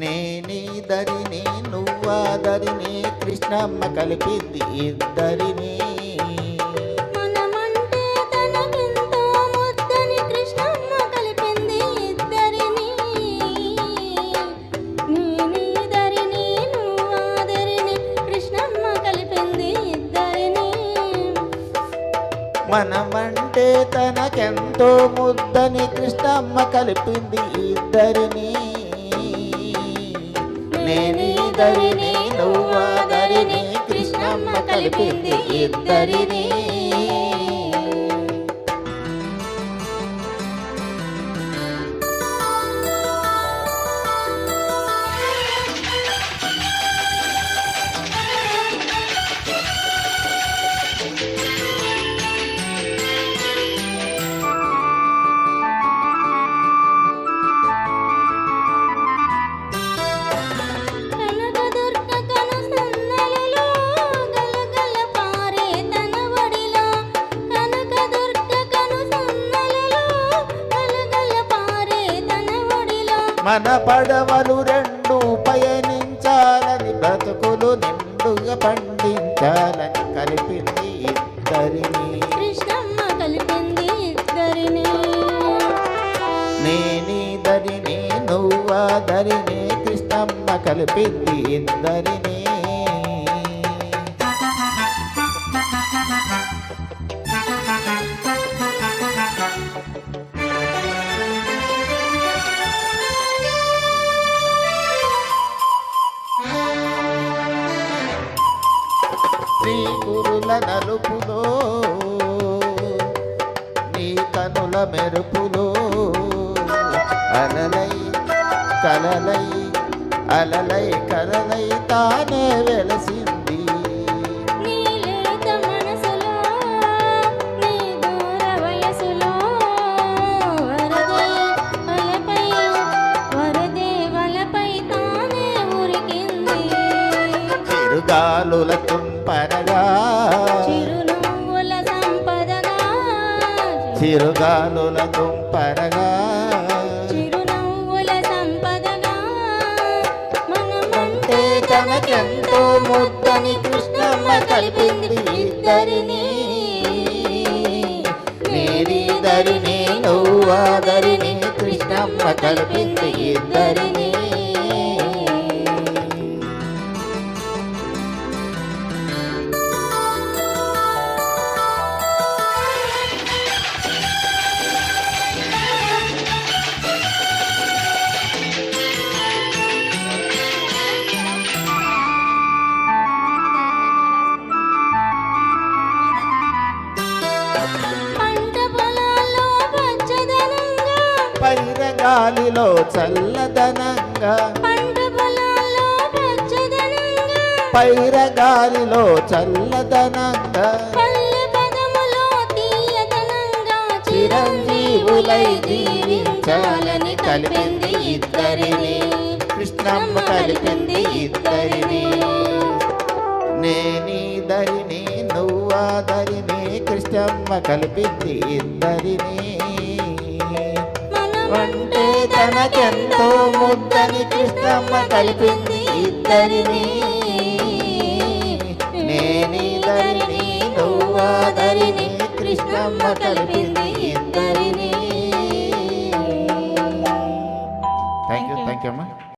నేనీదరిని నువ్వాదరిని కృష్ణమ్మ కలిపింది ఇద్దరిని. మనమంటే తనకెంతో ముద్దని కృష్ణమ్మ కలిపింది ఇద్దరిని. నేనీదరిని నువ్వాదరిని కృష్ణమ్మ కలిపింది ఇద్దరిని. మనమంటే తనకెంతో ముద్దని కృష్ణమ్మ కలిపింది ఇద్దరిని. నేనీదరిని నువ్వాదరిని కృష్ణమ్మ కలిపింది ఇద్దరిని. మన పడవలు రెండు పయనించాలని బ్రతుకులు నిండుగా పండించాలని కలిపింది ఇద్దరిని. కృష్ణమ్మ కలిపింది ఇద్దరిని. నేనీదరిని నువ్వాదరిని కృష్ణమ్మ కలిపింది ఇద్దరిని. శ్రీగురుల నలుపులో నీ కనుల మెరుపులో అలలై కలలై అలలై కలలై తానే వెలసింది. నీ లేత మనసులో నీ దూర వయసులో వరదే వలపై తానే ఉరికింది. చిరుగాలుల తుంపరగా చిరునవ్వుల సంపదగా చిరుగాలుల తుంపరగా చిరునవ్వుల సంపదగా మనమంటే తనకెంతో ముద్దని కృష్ణమ్మ కలిపింది ఇద్దరిని. నేనీదరిని నువ్వాదరిని కృష్ణమ్మ కలిపింది ఇద్దరిని. పంట పొలాల్లో పచ్చదనంగా పైరగాలిలో చల్లదనంగా పంట పొలాల్లో పచ్చదనంగా పైరగాలిలో చల్లదనంగా పల్లె పదములో తీయదనంగా చిరంజీవులై జీవించాలని కలిపింది ఇద్దరిని. కృష్ణమ్మ కలిపింది ఇద్దరిని. నేనీదరిని నువ్వాదరిని కృష్ణమ్మ కలిపింది ఇద్దరిని. అంటే తనకెంతో ముద్దని కృష్ణమ్మ కలిపింది ఇద్దరిని. నేనీదరిని నువ్వాదరిని కృష్ణమ్మ కలిపింది ఇద్దరిని. థ్యాంక్ యూ అమ్మా.